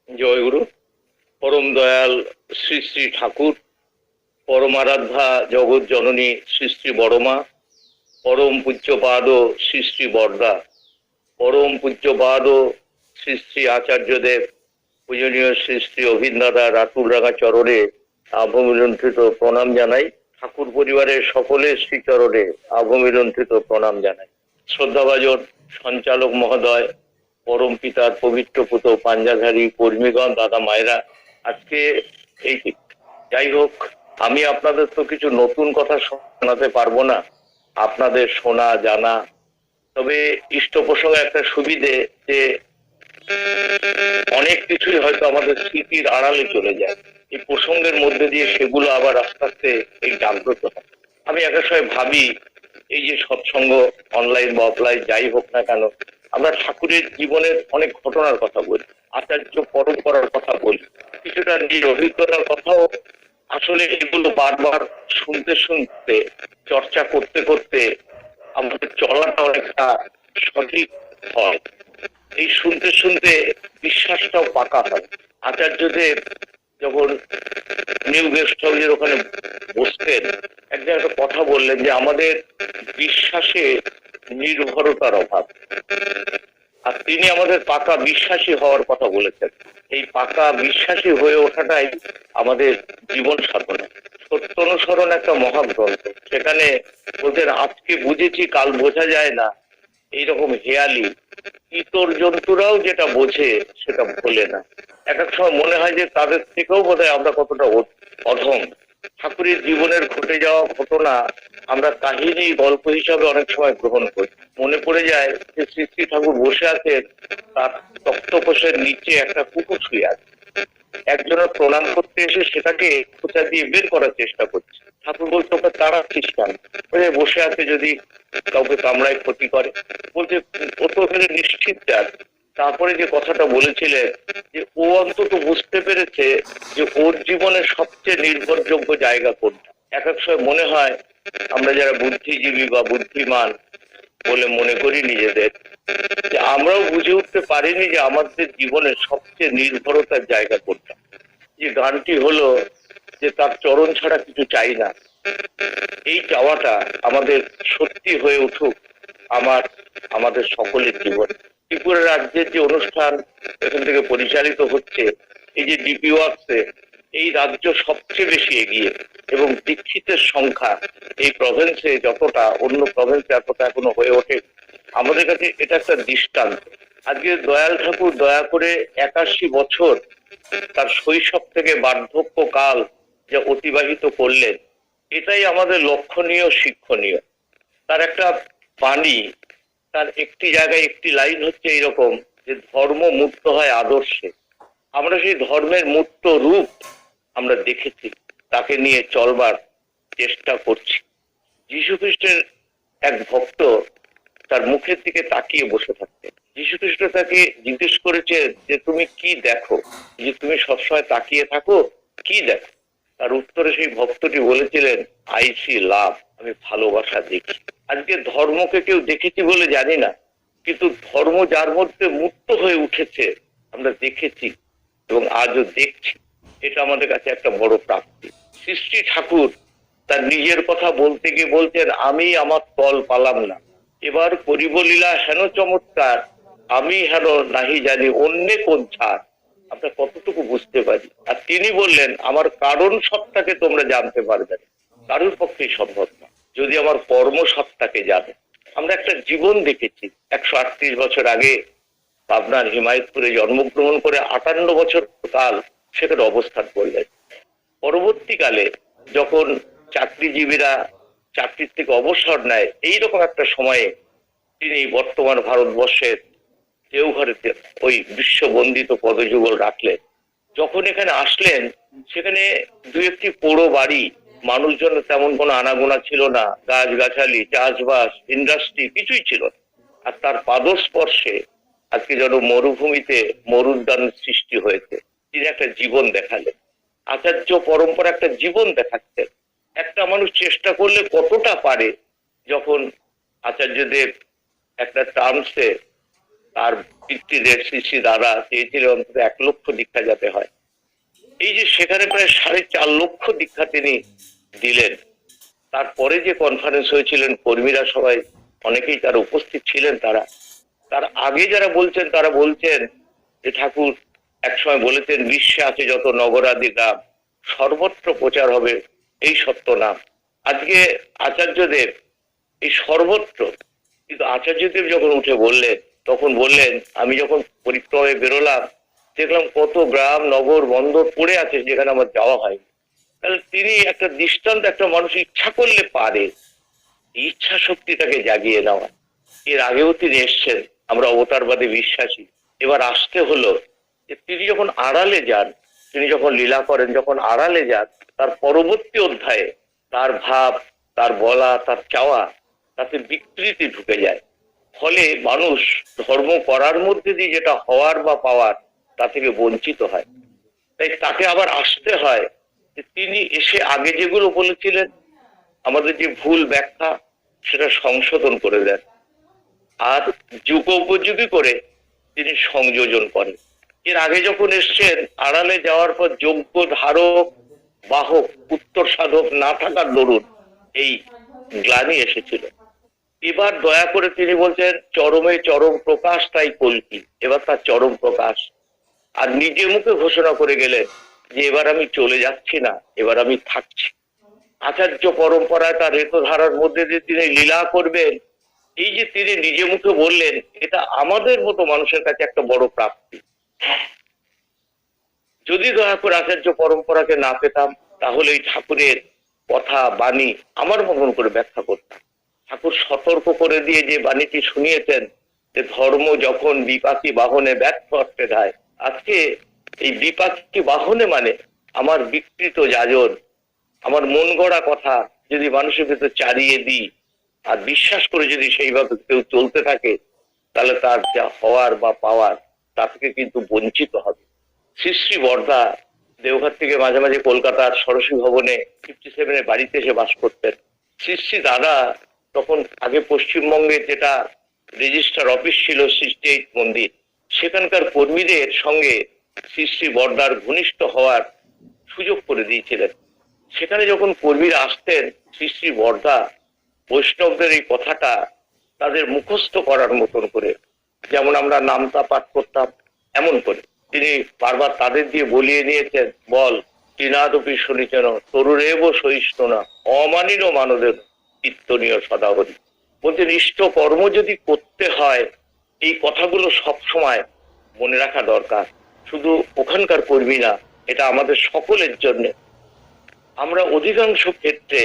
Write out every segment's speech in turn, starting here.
জয়গুরু। পরম দয়াল শ্রী শ্রী ঠাকুর, পরমারাধ্যা জগৎ জননী শ্রী শ্রী বড়মা, পরম পূজ্যপাদ শ্রী শ্রী বরদা, পরম পূজ্যপাদ শ্রী শ্রী আচার্যদেব, পূজনীয় শ্রী শ্রী অভিন্দাদা রাতুল রাঙা চরণে আভমিলুণ্ঠিত প্রণাম জানাই। ঠাকুর পরিবারের সকলের শ্রীচরণে আভমিলুণ্ঠিত প্রণাম জানাই। শ্রদ্ধাভাজন সঞ্চালক মহোদয়, পরম পিতার পবিত্র পুত পাঞ্জাধারী কর্মীগণ, দাদা মায়েরা, আজকে এই যাই হোক, আমি আপনাদের তো কিছু নতুন কথা শোনাতে পারবো না, আপনাদের শোনা জানা। তবে ইষ্ট প্রসঙ্গে একটা সুবিধে যে অনেক কিছুই হয়তো আমাদের স্মৃতির আড়ালে চলে যায়, এই প্রসঙ্গের মধ্যে দিয়ে সেগুলো আবার আস্তে আস্তে এই জাগ্রত হয়। আমি একটা সময় ভাবি, এই যে সৎসঙ্গ অনলাইন বা অফলাইন যাই হোক না কেন, আমরা ঠাকুরের জীবনের অনেক ঘটনার কথা বলি, আচার্য পরম্পরার কথা বলি, কিছুটা নিজের অভিজ্ঞতার কথাও। আসলে এগুলো বারবার শুনতে শুনতে, চর্চা করতে করতে আমাদের চলাটা অনেকটা সঠিক হয়। এই শুনতে শুনতে বিশ্বাসটাও পাকা হয়। আচার্যদেব যখন নিউ গেস্ট হাউসের ওখানে বসতেন, একজন একটা কথা বললেন যে আমাদের বিশ্বাসে নির্ভরতার অভাব, আর তিনি আমাদের পাকা বিশ্বাসী হওয়ার কথা বলেছেন। এই পাকা বিশ্বাসী হয়ে ওঠাটাই আমাদের জীবন সাধনা। সত্য অনুসরণ একটা মহাগ্রন্থ, সেখানে বলতেন আজকে বুঝেছি কাল বোঝা যায় না, এইরকম হেয়ালি ইতর জন্তুরাও যেটা বোঝে সেটা ভোলে না। এক এক সময় মনে হয় যে তাদের থেকেও বোধহয় আমরা কতটা অধম। ঠাকুরের জীবনের ঘটে যাওয়া ঘটনা আমরা কাহিনী গল্প হিসাবে অনেক সময় গ্রহণ করি। মনে পড়ে যায় যে শ্রী শ্রী ঠাকুর বসে আছেন, তার তক্তপোষের নিচে একটা কুকুর শুয়ে আছে। একজনের প্রণাম করতে এসে সেটাকে খোঁচা দিয়ে বের করার চেষ্টা করছে। ঠাকুর বলছে ওকে তাড়াচ্ছিস কেন? বসে আছে, যদি কাউকে কামড়ায় ক্ষতি করে। বলছে ও তো ওখানে নিশ্চিত যান। তারপরে যে কথাটা বলেছিলেন যে ও অন্তত বুঝতে পেরেছে যে ওর জীবনের সবচেয়ে নির্ভরযোগ্য জায়গা কোনটা। এক এক সময় মনে হয় আমরা যারা বুদ্ধিজীবী বা বুদ্ধিমান বলে মনে করি নিজেদের, যে আমরাও বুঝে উঠতে পারিনি যে আমাদের জীবনের সবচেয়ে নির্ভরতার জায়গা কোনটা। যে গানটি হলো যে তার চরণ ছাড়া কিছু চাই না, এই চাওয়াটা আমাদের সত্যি হয়ে উঠুক আমাদের সকলের জীবন। ত্রিপুরা রাজ্যের যে অনুষ্ঠান এখান থেকে পরিচালিত হচ্ছে, এই যে ডিপি ওয়ার্কসে, এই রাজ্য সবচেয়ে বেশি এগিয়ে, এবং দীক্ষিতের সংখ্যা এই প্রভিন্সে যতটা, অন্য প্রভিন্সে এতটা এখনো হয়ে ওঠে। আমাদের কাছে এটা একটা দৃষ্টান্ত। আজকে দয়াল ঠাকুর দয়া করে 81 বছর তার শৈশব থেকে বার্ধক্য কাল যা অতিবাহিত করলেন, এটাই আমাদের লক্ষণীয়, শিক্ষণীয়। তার একটা বাণী, তার একটি জায়গায় একটি লাইন হচ্ছে এইরকম যে ধর্ম মূর্ত হয় আদর্শে। আমরা সেই ধর্মের মূর্ত রূপ আমরা দেখেছি, তাকে নিয়ে চলবার চেষ্টা করছি। যীশু খ্রিস্টের এক ভক্ত তার মুখের দিকে তাকিয়ে বসে থাকতেন। যীশু খ্রিস্ট তাকে জিজ্ঞেস করেছে যে তুমি কি দেখো, যে তুমি সবসময় তাকিয়ে থাকো, কি দেখো? তার উত্তরে সেই ভক্তটি বলেছিলেন, আই সি লাভ, আমি ভালোবাসা দেখি। আজকে ধর্মকে কেউ দেখেছি বলে জানি না, কিন্তু ধর্ম যার মধ্যে মুক্ত হয়ে উঠেছে আমরা দেখেছি এবং আজও দেখছি। এটা আমাদের কাছে একটা বড় প্রাপ্তি। সৃষ্টি ঠাকুর তার নিজের কথা বলতে গিয়ে বলছেন, আমি আমার তল পালাম না, এবার করিব লীলা হেন চমৎকার, আমি হেন নাহি জানি অন্যে কোন ছাড়। আমরা কতটুকু বুঝতে পারি? আর তিনি বললেন, আমার কারণ সত্তাকে তোমরা জানতে পারবে না, কারোর পক্ষেই সম্ভব না, যদি আমার কর্ম সত্তাকে জানে। আমরা একটা জীবন দেখেছি 138 বছর আগে পাবনার হিমায়তপুরে জন্মগ্রহণ করে 58 বছর কাল সেখানে অবস্থান করলেন। পরবর্তীকালে যখন চাকরিজীবীরা চাকরির থেকে অবসর নেয়, এইরকম একটা সময়ে তিনি বর্তমান ভারতবর্ষের দেওঘরেতে ওই বিশ্ববন্দিত পদযুগল রাখলেন। যখন এখানে আসলেন, সেখানে দু একটি পোড়ো বাড়ি, মানুষজন তেমন কোনো আনাগোনা ছিল না, গাছগাছালি, চাষবাস, ইন্ডাস্ট্রি কিছুই ছিল না। আর তার পাদস্পর্শে আজকে যেন মরুভূমিতে মরুদ্যানের সৃষ্টি হয়েছে। তিনি একটা জীবন দেখালেন। আচার্য পরম্পরা একটা জীবন দেখাচ্ছেন। একটা মানুষ চেষ্টা করলে কতটা পারে, যখন আচার্যদেব একটা টার্মসে তার পিতৃদের শ্রী শ্রী দাদা চেয়েছিলেন অন্তত 1 লক্ষ দীক্ষা যাতে হয়। এই যে সেখানে প্রায় 4.5 লক্ষ দীক্ষা তিনি দিলেন। তারপরে যে কনফারেন্স হয়েছিলেন কর্মীরা সবাই অনেকেই তার উপস্থিত ছিলেন, তার আগে যারা বলছেন তারা বলছেন যে ঠাকুর একসময় বলেছেন বিশ্বে আছে যত নগরাদি গ্রাম সর্বত্র প্রচার হবে এই সত্য নাম। আজকে আচার্যদেব এই সর্বত্র, কিন্তু আচার্যদেব যখন উঠে বললেন তখন বললেন আমি যখন পরিক্রমে বেরোলাম দেখলাম কত গ্রাম নগর বন্দর পড়ে আছে যেখানে আমার যাওয়া হয়। তাহলে তিনি একটা দৃষ্টান্ত, একটা মানুষ ইচ্ছা করলে পারে, ইচ্ছা শক্তিটাকে জাগিয়ে নেওয়া। এর আগেও তিনি এসছেন, আমরা অবতারবাদে বিশ্বাসী। এবার আসতে হলো যে তিনি যখন আড়ালে যান, তিনি যখন লীলা করেন, যখন আড়ালে যান তার পরবর্তী অধ্যায়ে তার ভাব, তার বলা, তার চাওয়া তাতে বিকৃতি ঢুকে যায়। ফলে মানুষ ধর্ম করার মধ্যে দিয়ে যেটা হওয়ার বা পাওয়ার তা থেকে বঞ্চিত হয়। তাই তাকে আবার আসতে হয় যে তিনি এসে আগে যেগুলো বলেছিলেন আমাদের যে ভুল ব্যাখ্যা সেটা সংশোধন করে দেন, আর যুগোপযোগী করে তিনি সংযোজন করেন। এর আগে যখন এসছেন আড়ালে যাওয়ার পর যোগ্য ধারক বাহক উত্তর সাধক না থাকার দরুন এই গ্লানি এসেছিল। এবার দয়া করে তিনি বলছেন চরমে চরম প্রকাশ তাই কল্কি, এবার তার চরম প্রকাশ। আর নিজে মুখে ঘোষণা করে গেলেন যে এবার আমি চলে যাচ্ছি না, এবার আমি থাকছি। আচার্য পরম্পরায় তার রেতধারার মধ্যে দিয়ে তিনি লীলা করবেন, এই যে তিনি নিজে মুখে বললেন, এটা আমাদের মতো মানুষের কাছে একটা বড় প্রাপ্তি। যদি দয়া করে আচার্য পরম্পরাকে না পেতাম তাহলে এই ঠাকুরের কথা বাণী আমার মতন করে ব্যাখ্যা করতাম। ঠাকুর সতর্ক করে দিয়ে যে বাণীটি শুনিয়েছেন যে ধর্ম যখন বিপাকী বাহনে ব্যর্থ অর্থে ধায়। আজকে এই বিপাকী বাহনে মানে আমার বিকৃত যাজন, আমার মন গড়া কথা যদি মানুষের ভেতর চারিয়ে দিই আর বিশ্বাস করে যদি সেইভাবে কেউ চলতে থাকে তাহলে তার যা হওয়ার বা পাওয়ার তা থেকে কিন্তু বঞ্চিত হবে। শ্রী শ্রী বর্দা দেওঘর থেকে মাঝে মাঝে কলকাতার সরস্বতী ভবনে 57 বাড়িতে এসে বাস করতেন। শ্রী শ্রী দাদা তখন আগে পশ্চিমবঙ্গের যেটা রেজিস্ট্রার অফিস ছিল 68 মন্দির, সেখানকার কর্মীদের সঙ্গে শ্রী শ্রী বর্দার ঘনিষ্ঠ হওয়ার সুযোগ করে দিয়েছিলেন। সেখানে যখন কর্মীরা আসতেন শ্রী শ্রী বর্দা বৈষ্ণবদের এই কথাটা তাদের মুখস্থ করার মতন করে, যেমন আমরা নামতা পাঠ করতাম এমন করে তিনি বারবার তাদের দিয়ে বলিয়ে নিয়েছেন, বল তৃণাদপি শুনিছেন তরুরেব সহিষ্ণু না অমানিন মানদের কীর্তনীয় সদাহরি। বলছেন ইষ্ট কর্ম যদি করতে হয় এই কথাগুলো সব সময় মনে রাখা দরকার, শুধু ওখানকার কর্মী না, এটা আমাদের সকলের জন্য। আমরা অধিকাংশ ক্ষেত্রে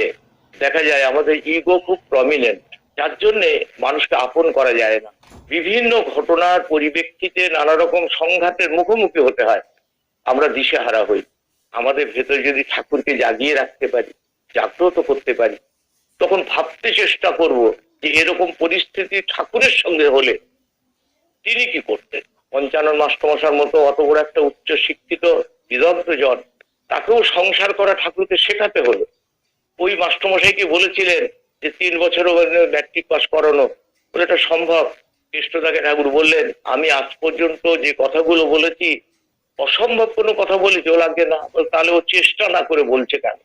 দেখা যায় আমাদের ইগো খুব প্রমিনেন্ট, যার জন্যে মানুষকে আপন করা যায় না। বিভিন্ন ঘটনার পরিপ্রেক্ষিতে নানা রকম সংঘাতের মুখোমুখি হতে হয়, আমরা দিশেহারা হই। আমাদের ভেতরে যদি ঠাকুরকে জাগিয়ে রাখতে পারি, জাগ্রত করতে পারি, তখন ভাবতে চেষ্টা করব যে এরকম পরিস্থিতি ঠাকুরের সঙ্গে হলে তিনি কি করতেন। পঞ্চানন মাস্টারমশার মতো অত বড় একটা উচ্চ শিক্ষিত বিদগ্ধ জন, তাকেও সংসার করা ঠাকুরকে শেখাতে হলো। ওই মাস্টারমশাই কি বলেছিলেন যে 3 বছরও ম্যাট্রিক পাস করানো, বলে এটা সম্ভব? কৃষ্ণদাকে ঠাকুর বললেন আমি আজ পর্যন্ত যে কথাগুলো বলেছি অসম্ভব কোনো কথা বলেছি ও লাগবে না, তাহলে ও চেষ্টা না করে বলছে কেন?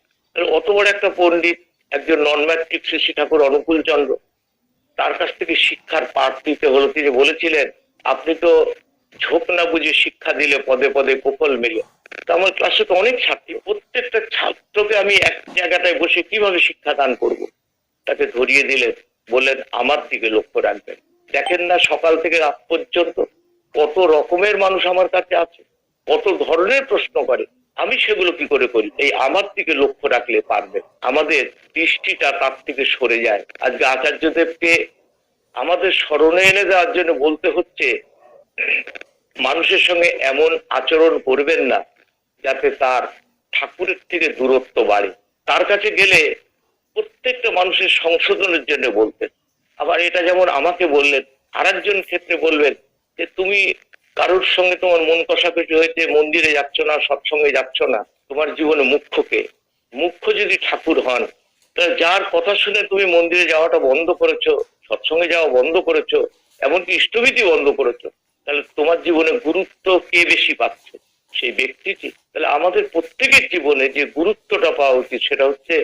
অত বড় একটা পণ্ডিত, একজন নন ম্যাট্রিক শ্রী শ্রী ঠাকুর অনুকূল চন্দ্র, তার কাছ থেকে শিক্ষার পাঠ দিতে হলো। তিনি বলেছিলেন আপনি তো ঝোঁক না বুঝে শিক্ষা দিলে পদে পদে কুফল মেলে। তো আমার ক্লাসে তো অনেক ছাত্রী, প্রত্যেকটা ছাত্রকে আমি এক জায়গাটায় বসে কিভাবে শিক্ষা দান করব, তাকে ধরিয়ে দিলেন, বললেন আমার দিকে লক্ষ্য রাখবেন। দেখেন না সকাল থেকে রাত পর্যন্ত কত রকমের মানুষ আমার কাছে আছে, কত ধরনের প্রশ্ন করে, আমি সেগুলো কি করে করি? এই আমার দিকে লক্ষ্য রাখলে পারবে। আমাদের দৃষ্টিটা তার থেকে সরে যায়। আজকে আচার্যদেবকে আমাদের স্মরণে এনে দেওয়ার জন্য বলতে হচ্ছে মানুষের সঙ্গে এমন আচরণ করবেন না যাতে তার ঠাকুরের থেকে দূরত্ব বাড়ে। তার কাছে গেলে প্রত্যেকটা মানুষের সংশোধনের জন্য বলতেন। আবার এটা যেমন আমাকে বললেন, আর একজন ক্ষেত্রে বলবেন যে তুমি কারোর সঙ্গে তোমার মন কষাকষি হয়েছে, মন্দিরে যাচ্ছ না, সৎসঙ্গে যাচ্ছ না, তোমার জীবনে মুখ্যকে, মুখ্য যদি ঠাকুর হন, তাহলে যার কথা শুনে তুমি মন্দিরে যাওয়াটা বন্ধ করেছো, সৎসঙ্গে যাওয়া বন্ধ করেছো, এমনকি ইষ্টভীতি বন্ধ করেছো, তাহলে তোমার জীবনে গুরুত্ব কে বেশি পাচ্ছে? সেই ব্যক্তিটি। তাহলে আমাদের প্রত্যেকের জীবনে যে গুরুত্বটা পাওয়া উচিত সেটা হচ্ছে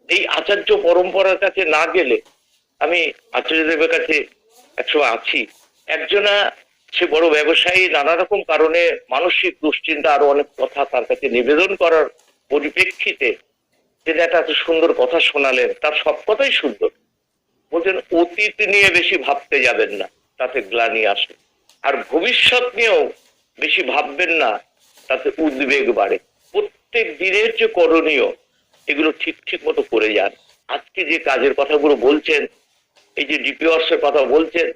এই আচার্য পরম্পরার কাছে না গেলে, আমি আচার্যদেবের কাছে একসময় আছি, একজনা সে বড় ব্যবসায়ী, নানা রকম কারণে মানসিক দুশ্চিন্তা আরো অনেক কথা তার কাছে নিবেদন করার পরিপ্রেক্ষিতে তিনি একটা এত সুন্দর কথা শোনালেন, তার সব কথাই সুন্দর। বলছেন অতীত নিয়ে বেশি ভাবতে যাবেন না, তাতে গ্লানি আসে, আর ভবিষ্যৎ নিয়েও বেশি ভাববেন না, তাতে উদ্বেগ বাড়ে। প্রত্যেক দিনের যে করণীয় এগুলো ঠিক ঠিক মতো করে যান। আজকে যে কাজের কথাগুলো বলছেন, এই যে ডিপিওয়ার্স এর কথা বলছেন,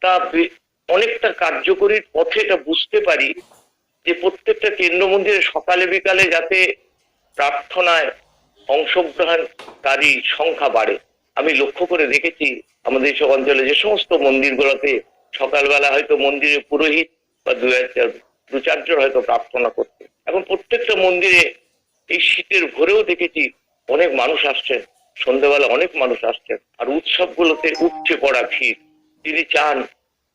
তা অনেকটা কার্যকরীর পথে এটা বুঝতে পারি যে প্রত্যেকটা কেন্দ্র মন্দিরে সকালে বিকালে যাতে প্রার্থনায় অংশগ্রহণকারী সংখ্যা বাড়ে। আমি লক্ষ্য করে দেখেছি আমাদের এইসব অঞ্চলে যে সমস্ত মন্দিরগুলোতে সকালবেলা হয়তো মন্দিরে পুরোহিত বা দু চারজন হয়তো প্রার্থনা করতে, এখন প্রত্যেকটা মন্দিরে এই শীতের ভোরেও দেখেছি অনেক মানুষ আসছেন, সন্ধ্যাবেলা অনেক মানুষ আসছেন, আর উৎসবগুলোতে উপচে পড়া ভিড়। তিনি চান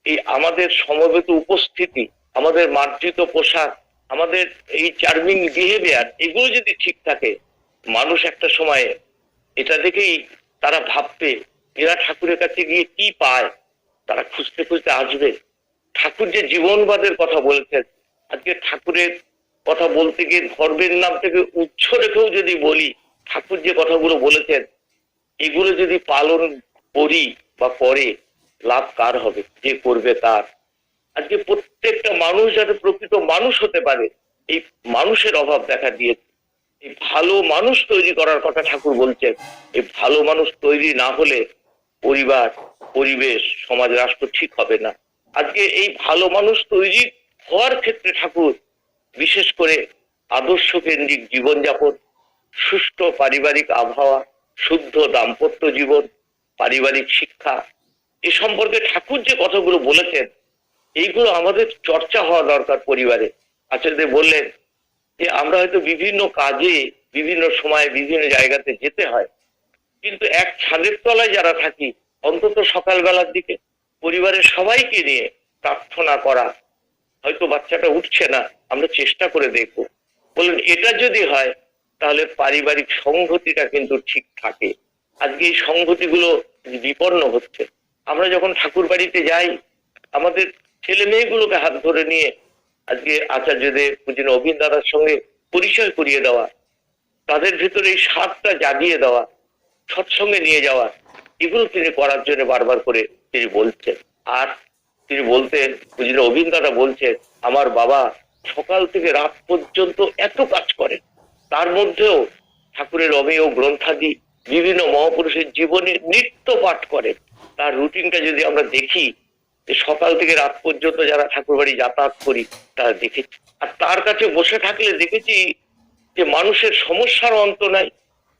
এই আমাদের সমবেত উপস্থিতি, আমাদের মার্জিত পোশাক, আমাদের এই চার্মিং বিহেভিয়ার, এগুলো যদি ঠিক থাকে, মানুষ একটা সময়ে এটা দেখেই তারা ভাববে এরা ঠাকুরের কাছে গিয়ে কি পায়, তারা খুঁজতে খুঁজতে আসবে। ঠাকুর যে জীবনবাদের কথা বলেছেন, আজকে ঠাকুরের কথা বলতে গিয়ে ধর্মের নাম থেকে উচ্চ রেখেও যদি বলি, ঠাকুর যে কথাগুলো বলেছেন এগুলো যদি পালন করি বা করে, লাভ কার হবে? যে করবে তার। আজকে প্রত্যেকটা মানুষ যাতে প্রকৃত মানুষ হতে পারে, এই মানুষের অভাব দেখা দিয়েছে। এই ভালো মানুষ তৈরি করার কথা ঠাকুর বলছেন। এই ভালো মানুষ তৈরি না হলে পরিবার, পরিবেশ, সমাজ, রাষ্ট্র ঠিক হবে না। আজকে এই ভালো মানুষ তৈরি হওয়ার ক্ষেত্রে ঠাকুর বিশেষ করে আদর্শ কেন্দ্রিক জীবনযাপন, সুষ্ঠু পারিবারিক আবহাওয়া, শুদ্ধ দাম্পত্য জীবন, পারিবারিক শিক্ষা, এ সম্পর্কে ঠাকুর যে কথাগুলো বলেছেন এইগুলো আমাদের চর্চা হওয়া দরকার পরিবারে। আচার্যদেব বললেন যে আমরা হয়তো বিভিন্ন কাজে বিভিন্ন সময় বিভিন্ন জায়গাতে যেতে হয়, কিন্তু এক ছাদের তলায় যারা থাকি অন্তত সকালবেলার দিকে পরিবারের সবাইকে নিয়ে প্রার্থনা করা। হয়তো বাচ্চাটা উঠছে না, আমরা চেষ্টা করে দেখবো। বললেন এটা যদি হয় তাহলে পারিবারিক সংহতিটা কিন্তু ঠিক থাকে। আজকে এই সংহতিগুলো বিপন্ন হচ্ছে। আমরা যখন ঠাকুর বাড়িতে যাই, আমাদের ছেলে মেয়েগুলোকে হাত ধরে নিয়ে আজকে আচার্যদের পূজনীয় অভিন দাদার সঙ্গে পরিচয় করিয়ে দেওয়া, তাদের ভিতরে এই স্বাদটা জাগিয়ে দেওয়া, সৎসঙ্গে নিয়ে যাওয়া, এগুলো তিনি করার জন্য বারবার করে তিনি বলছেন। আর তিনি বলতেন, পূজনীয় অভিন দাদা বলছেন, আমার বাবা সকাল থেকে রাত পর্যন্ত এত কাজ করেন, তার মধ্যেও ঠাকুরের অমেয় গ্রন্থাদি, বিভিন্ন মহাপুরুষের জীবনে নিত্য পাঠ করেন। তার রুটিনটা যদি আমরা দেখি, সকাল থেকে রাত পর্যন্ত যারা ঠাকুর বাড়ি যাতায়াত করি তারা দেখেছি। আর তার কাছে বসে থাকলে দেখেছি যে মানুষের সমস্যার অন্ত নাই,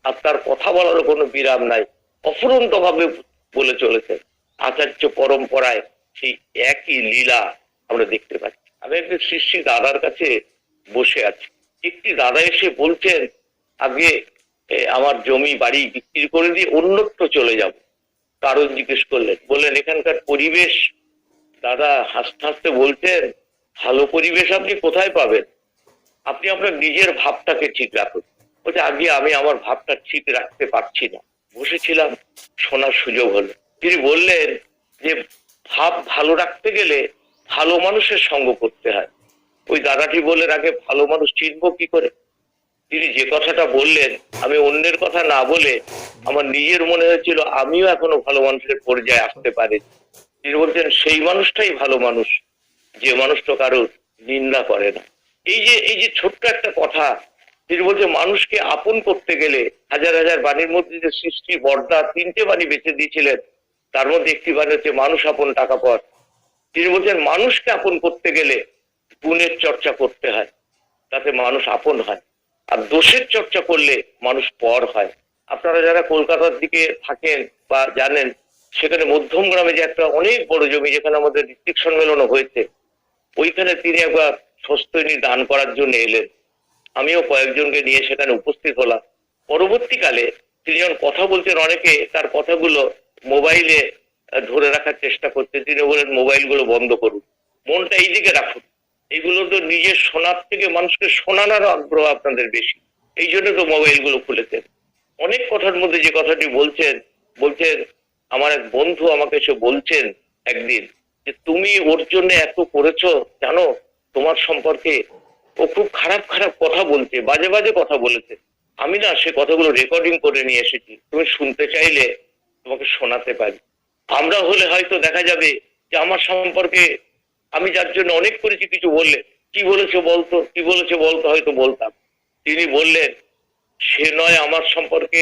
আর তার কথা বলারও কোনো বিরাম নাই, অফুরন্ত ভাবে বলে চলেছে। আচার্য পরম্পরায় সেই একই লীলা আমরা দেখতে পাচ্ছি। আমি একজন শ্রী শ্রী দাদার কাছে বসে আছি, একটি দাদা এসে বলছেন আগে আমার জমি বাড়ি বিক্রি করে দিয়ে অন্যত্র চলে যাব। কারণ জিজ্ঞেস করলেন, বললেন এখানকার পরিবেশ। দাদা হাসতে হাসতে বলছেন, ভালো পরিবেশ আপনি কোথায় পাবেন? আপনি আপনার নিজের ভাবটাকে ঠিক রাখুন। বলছে আগে আমি আমার ভাবটা ঠিক রাখতে পারছি না। বসেছিলাম, শোনার সুযোগ হলো। তিনি বললেন যে ভাব ভালো রাখতে গেলে ভালো মানুষের সঙ্গ করতে হয়। ওই দাদাটি বললেন আগে ভালো মানুষ চিনবো কি করে? তিনি যে কথাটা বললেন, আমি অন্যের কথা না বলে আমার নিজের মনে হয়েছিল আমিও এখনো ভালো মানুষের পর্যায়ে আসতে পারি। তিনি বলছেন সেই মানুষটাই ভালো মানুষ, যে মানুষটা কারোর নিন্দা করে না। এই যে ছোট্ট একটা কথা, তিনি বলছে মানুষকে আপন করতে গেলে হাজার হাজার বাণীর মধ্যে যে সৃষ্টি বর্দা 3টে বাণী বেঁচে দিয়েছিলেন, তার মধ্যে একটি বাণী হচ্ছে মানুষ আপন টাকা পর। তিনি বলছেন মানুষকে আপন করতে গেলে গুণের চর্চা করতে হয়, তাতে মানুষ আপন হয়। আর দোষের চর্চা করলে মানুষ পর হয়। আপনারা যারা কলকাতার দিকে থাকেন বা জানেন, সেখানে মধ্যম গ্রামে যে একটা অনেক বড় জমি, যেখানে আমাদের ঋত্বিক সম্মেলনও হয়েছে, ওইখানে তিনি একবার স্বস্তিনী দান করার জন্য এলেন। আমিও কয়েকজনকে নিয়ে সেখানে উপস্থিত হলাম। পরবর্তীকালে তিনি যখন কথা বলছেন, অনেকে তার কথাগুলো মোবাইলে ধরে রাখার চেষ্টা করছে। তিনি বলেন মোবাইলগুলো বন্ধ করুন। মনটা এইদিকে রাখুন। এগুলো তো নিজের শোনার থেকে মানুষকে শোনানোর আগ্রহ আপনাদের বেশি, এই জন্য তো মোবাইল গুলো খুলেছেন। অনেক কথার মধ্যে যে কথাটি বলছেন আমার এক বন্ধু আমাকে এসে বলছেন একদিন যে তুমি ওর জন্য এত করেছো, জানো তোমার সম্পর্কে ও খুব খারাপ খারাপ কথা বলছে, বাজে বাজে কথা বলেছে। আমি না সে কথাগুলো রেকর্ডিং করে নিয়ে এসেছি, তুমি শুনতে চাইলে তোমাকে শোনাতে পারি। আমরা হলে হয়তো দেখা যাবে যে আমার সম্পর্কে আমি যার জন্য অনেক করেছি কিছু বললে কি বলেছে বলতো, কি বলেছে বলতো, হয়তো বলতাম। তিনি বললেন সে নয় আমার সম্পর্কে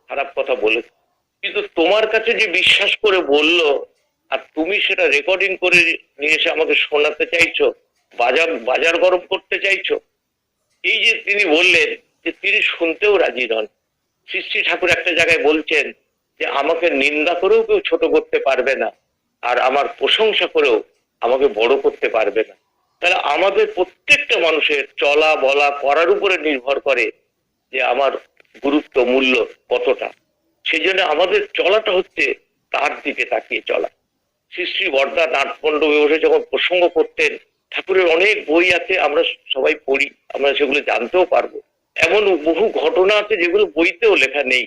খারাপ কথা বলেছে, কিন্তু তোমার কাছে যে বিশ্বাস করে বললো আর তুমি সেটা রেকর্ডিং করে নিয়ে এসে আমাকে শোনাতে চাইছো, বাজার বাজার গরম করতে চাইছো। এই যে তিনি বললেন যে তিনি শুনতেও রাজি নন। শ্রী শ্রী ঠাকুর একটা জায়গায় বলছেন যে আমাকে নিন্দা করেও কেউ ছোট করতে পারবে না, আর আমার প্রশংসা করেও আমাকে বড় করতে পারবে না। তাহলে আমাদের প্রত্যেকটা মানুষের চলা বলা করার উপরে নির্ভর করে যে আমার গুরুত্ব মূল্য কতটা। সেই জন্য আমাদের চলাটা হচ্ছে তার দিকে তাকিয়ে চলা। শ্রী শ্রী বর্দা নাটমণ্ডপে বসে যখন প্রসঙ্গ করতেন, ঠাকুরের অনেক বই আছে, আমরা সবাই পড়ি, আমরা সেগুলো জানতেও পারবো। এমন বহু ঘটনা আছে যেগুলো বইতেও লেখা নেই।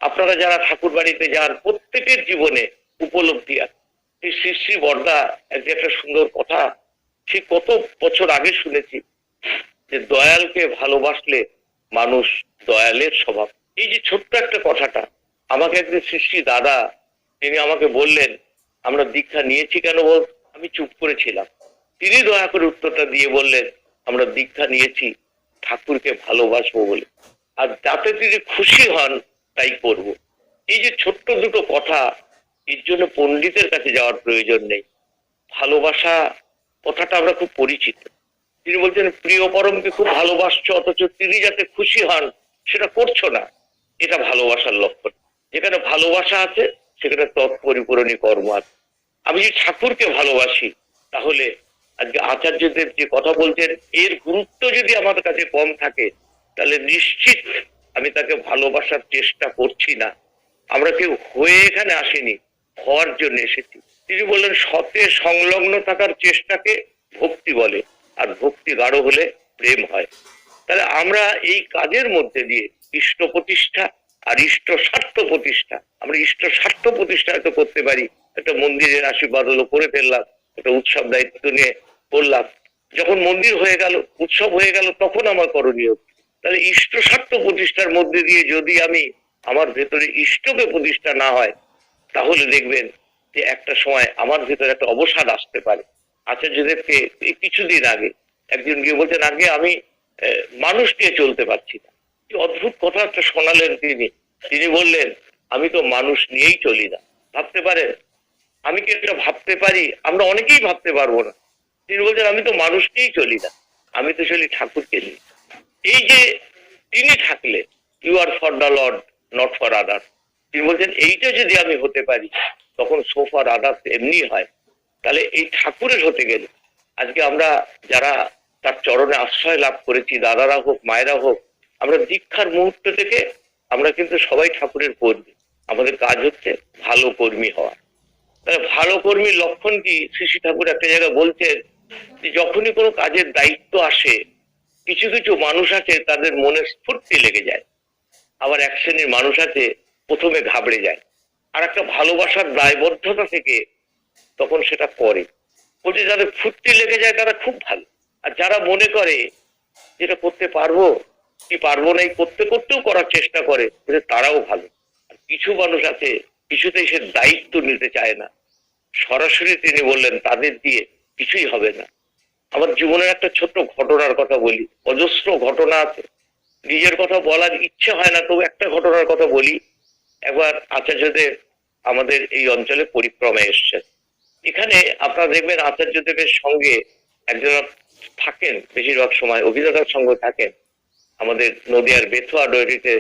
আপনারা যারা ঠাকুর বাড়িতে যান প্রত্যেকের জীবনে উপলব্ধি আছে। এই শ্রী শ্রী বর্দা একটা সুন্দর কথা সে কত বছর আগে শুনেছি যে দয়ালকে ভালোবাসলে মানুষ দয়ালের স্বভাব। এই যে ছোট্ট একটা কথাটা আমাকে একদিন শ্রী শ্রী দাদা তিনি আমাকে বললেন আমরা দীক্ষা নিয়েছি কেন বল। আমি চুপ করেছিলাম, তিনি দয়া করে উত্তরটা দিয়ে বললেন আমরা দীক্ষা নিয়েছি ঠাকুরকে ভালোবাসবো বলে, আর যাতে তিনি খুশি হন তাই করব। এই যে ছোট্ট দুটো কথা, এর জন্য পণ্ডিতের কাছে যাওয়ার প্রয়োজন নেই। ভালোবাসা কথাটা আমরা খুব পরিচিত। তিনি বলছেন প্রিয় পরমকে খুব ভালোবাসছো অথচ তিনি যাতে খুশি হন সেটা করছো না, এটা ভালোবাসার লক্ষণ। যেখানে ভালোবাসা আছে সেখানে তৎপরিপূরণী কর্ম আছে। আমি যদি ঠাকুরকে ভালোবাসি তাহলে আজকে আচার্যদেব যে কথা বলছেন এর গুরুত্ব যদি আমাদের কাছে কম থাকে তাহলে নিশ্চিত আমি তাকে ভালোবাসার চেষ্টা করছি না। আমরা কেউ হয়ে এখানে আসিনি, হওয়ার জন্য এসেছি। তিনি বললেন সতে সংলগ্ন থাকার চেষ্টাকে ভক্তি বলে, আর ভক্তি গাঢ় হলে প্রেম হয়। তাহলে আমরা এই কাজের মধ্যে দিয়ে ইষ্ট প্রতিষ্ঠা আর ইষ্ট স্বার্থ প্রতিষ্ঠা, আমরা ইষ্ট স্বার্থ প্রতিষ্ঠা হয়তো করতে পারি। একটা মন্দিরের আশীর্বাদ হলো করে ফেললাম, একটা উৎসব দায়িত্ব নিয়ে করলাম, যখন মন্দির হয়ে গেল উৎসব হয়ে গেল তখন আমার করণীয়। তাহলে ইষ্ট স্বার্থ প্রতিষ্ঠার মধ্যে দিয়ে যদি আমি আমার ভেতরে ইষ্টকে প্রতিষ্ঠা না হয় তাহলে দেখবেন যে একটা সময় আমার ভেতরে একটা অবসাদ আসতে পারে। আচার্যদেবকে এই কিছুদিন আগে একজন গিয়ে বলছেন আগে আমি মানুষ নিয়ে চলতে পারছি না। কি অদ্ভুত কথা একটা শোনালেন তিনি। তিনি বললেন আমি তো মানুষ নিয়েই চলি না। ভাবতে পারেন, আমি কি এটা ভাবতে পারি? আমরা অনেকেই ভাবতে পারবো না। তিনি বলছেন আমি তো মানুষ নিয়েই চলি না, আমি তো চলি ঠাকুরকে নিয়ে। এই যে তিনি থাকলে you are for the lord not for others, তিনি বলছেন এইটা যদি আমি হতে পারি তখন সো ফর আদার্স এমনি হয়। তাহলে এই ঠাকুরের হতে গেলে আজকে আমরা যারা তার চরণে আশ্রয় লাভ করেছি, দাদারা হোক মায়েরা হোক, আমরা দীক্ষার মুহূর্ত থেকে আমরা কিন্তু সবাই ঠাকুরের কর্মী। আমাদের কাজ হচ্ছে ভালো কর্মী হওয়া। তাহলে ভালো কর্মীর লক্ষণ কি? শ্রী শ্রী ঠাকুর একটা জায়গায় বলছেন যে যখনই কোনো কাজের দায়িত্ব আসে কিছু কিছু মানুষ আছে তাদের মনে স্ফূর্তি লেগে যায়, আবার এক শ্রেণীর মানুষ আছে প্রথমে ঘাবড়ে যায়, আর একটা ভালোবাসার দায়বদ্ধতা থেকে তখন সেটা করে। বলছে যাদের ফুর্তি লেগে যায় তারা খুব ভালো, আর যারা মনে করে যেটা করতে পারবো কি পারবো না এই করতে করতেও করার চেষ্টা করে তারাও ভালো। আর কিছু মানুষ আছে কিছুতেই সে দায়িত্ব নিতে চায় না। সরাসরি তিনি বললেন তাদের দিয়ে কিছুই হবে না। আমার জীবনের একটা ছোট্ট ঘটনার কথা বলি, অজস্র ঘটনা আছে, নিজের কথা বলার ইচ্ছে হয় না, তবু একটা ঘটনার কথা বলি। একবার আচার্যদেব আমাদের এই অঞ্চলে পরিক্রমায় এসছেন। এখানে আপনারা দেখবেন আচার্যদেবের সঙ্গে একজন থাকেন, বেশিরভাগ সময় অভিনেতার সঙ্গে থাকেন। আমাদের নদিয়ার বেথুয়া ডয়েরিতে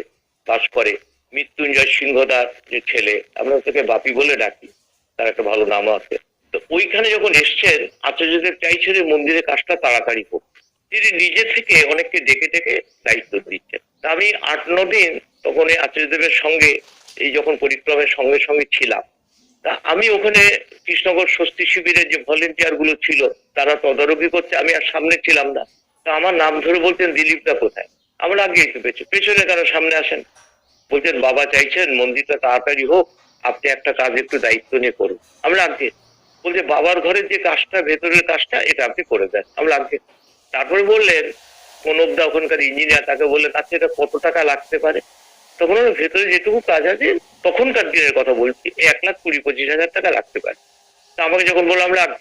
বাস করে মৃত্যুঞ্জয় সিংহদার যে ছেলে, আমরা তাকে বাপি বলে ডাকি, তার একটা ভালো নাম আছে। তো ওইখানে যখন এসছেন আচার্যদেব চাইছেন মন্দিরের কাজটা তাড়াতাড়ি হোক, তিনি নিজে থেকে অনেককে ডেকে ডেকে দায়িত্ব দিচ্ছেন। আমি 8-9 দিন তখন এই আচার্যদেবের সঙ্গে এই যখন পরিক্রমের সঙ্গে সঙ্গে ছিলাম, তা আমি ওখানে কৃষ্ণনগর স্বস্তি শিবিরের যে ভলেন্টিয়ার গুলো ছিল তারা তদারকি করছে, আমি আর সামনে ছিলাম না। তা আমার নাম ধরে বলতেন দিলীপ দা কোথায়? আমরা আগে একটু পেছনে কারো সামনে আসেন, বলছেন বাবা চাইছেন মন্দিরটা তাড়াতাড়ি হোক, আপনি একটা কাজ একটু দায়িত্ব নিয়ে করুন। আমরা আগে বলছে বাবার ঘরের যে কাজটা, ভেতরের কাজটা, এটা আপনি করে দেন। আমরা আগে তারপরে বললেন কনকদা ওখানকার ইঞ্জিনিয়ার, তাকে বললেন আচ্ছা এটা কত টাকা লাগতে পারে? তখন ওর ভেতরে যেটুকু কাজ আছে, তখনকার দিনের কথা বলছি, 1,20,25,000 টাকা লাগতে পারে। তা আমাকে যখন বললাম রাখ,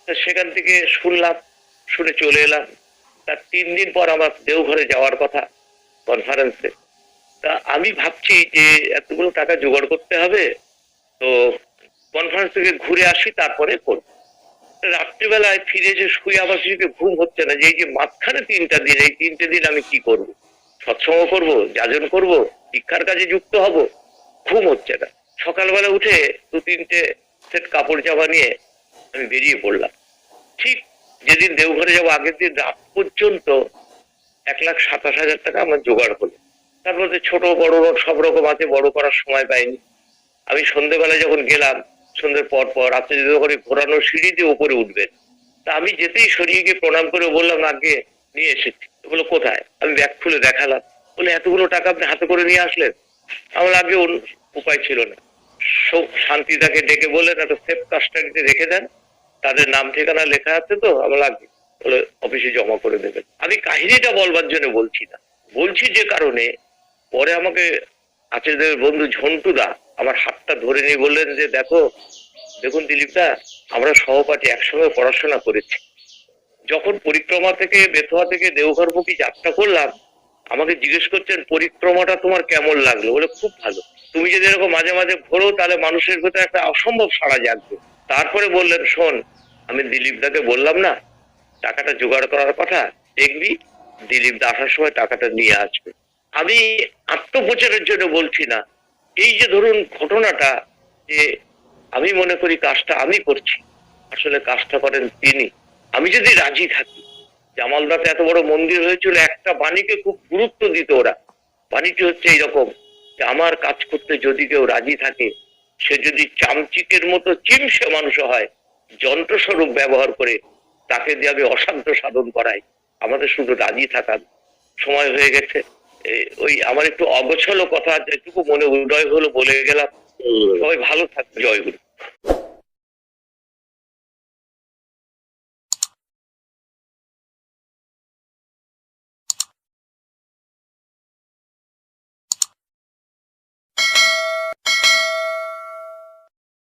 সেখান থেকে শুনলাম, শুনে চলে এলাম। তার 3 দিন পর আমার দেওঘরে যাওয়ার কথা কনফারেন্সে। তা আমি ভাবছি যে এতগুলো টাকা জোগাড় করতে হবে, তো কনফারেন্স থেকে ঘুরে আসি তারপরে করবো। রাত্রিবেলায় ফিরে এসে শুয়ে আবার সেদিকে ঘুম হচ্ছে না, যে এই যে মাঝখানে 3টা দিন, এই 3টে দিন আমি কি করব? সৎসঙ্গ করব, যাজন করব, শিক্ষার কাজে যুক্ত হব, ঘুম হচ্ছে না। সকালবেলা উঠে 2-3টে সেট কাপড় জামা নিয়ে আমি বেরিয়ে পড়লাম। ঠিক যেদিন দেওঘরে যাবো আগের দিন রাত পর্যন্ত 1,27,000 টাকা আমার জোগাড় হলো। তার মধ্যে ছোট বড় নোট সব রকম আছে, বড় করার সময় পাইনি। আমি সন্ধ্যেবেলা যখন গেলাম, সন্ধ্যের পর পর রাত্রে যখন ঘোরানো সিঁড়ি দিয়ে উপরে উঠবেন, তা আমি যেতেই সরিয়ে গিয়ে প্রণাম করে বললাম আগে নিয়ে এসেছি। বললো কোথায়? আমি ব্যাগ খুলে দেখালাম। বলে এতগুলো টাকা আপনি হাতে করে নিয়ে আসলেন? আমার আগে উপায় ছিল না। শান্তিদাকে ডেকে বললেন একটা সেফ কাস্টাডিতে রেখে দেন, তাদের নাম ঠিকানা লেখা আছে, তো আমার লাগবে, বলে অফিসে জমা করে দেবেন। আমি কাহিনীটা বলবার জন্য বলছি না, বলছি যে কারণে পরে আমাকে আচার্যদেবের বন্ধু ঝন্টুদা আমার হাতটা ধরে নিয়ে বললেন যে দেখুন দিলীপ দা, আমরা সহপাঠী, একসঙ্গে পড়াশোনা করেছি। যখন পরিক্রমা থেকে বেথুয়া থেকে দেওঘরমুখী যাত্রা করলাম, আমাকে জিজ্ঞেস করছেন পরিক্রমাটা তোমার কেমন লাগলো? বলে খুব ভালো। তুমি যদি এরকম মাঝে মাঝে ঘোরো তাহলে মানুষের ভেতরে একটা অসম্ভব সাড়া জাগবে। তারপরে বললেন শোন, আমি দিলীপ দাকে বললাম না টাকাটা জোগাড় করার কথা, দেখবি দিলীপ দা আসার সময় টাকাটা নিয়ে আসবে। আমি আত্মপ্রচারের জন্য বলছি না, এই যে ধরুন ঘটনাটা, যে আমি মনে করি কাজটা আমি করছি, আসলে কাজটা করেন তিনি। আমি যদি রাজি থাকি, জামালদাতে এত বড় মন্দির হয়েছিল, একটা বাণীকে খুব গুরুত্ব দিত ওরা। বাণীটি হচ্ছে এইরকম যে আমার কাজ করতে যদি কেউ রাজি থাকে, সে যদি চামচিকের মতো চিমসে মানুষ হয়, যন্ত্রস্বরূপ ব্যবহার করে তাকে দিয়ে আমি অসাধ্য সাধন করাই। আমাদের শুধু রাজি থাকার সময় হয়ে গেছে। ওই আমার একটু অগোছালো কথা যেটুকু মনে উদয় হলো বলে গেলাম। সবাই ভালো থাকবে। জয়গুরু।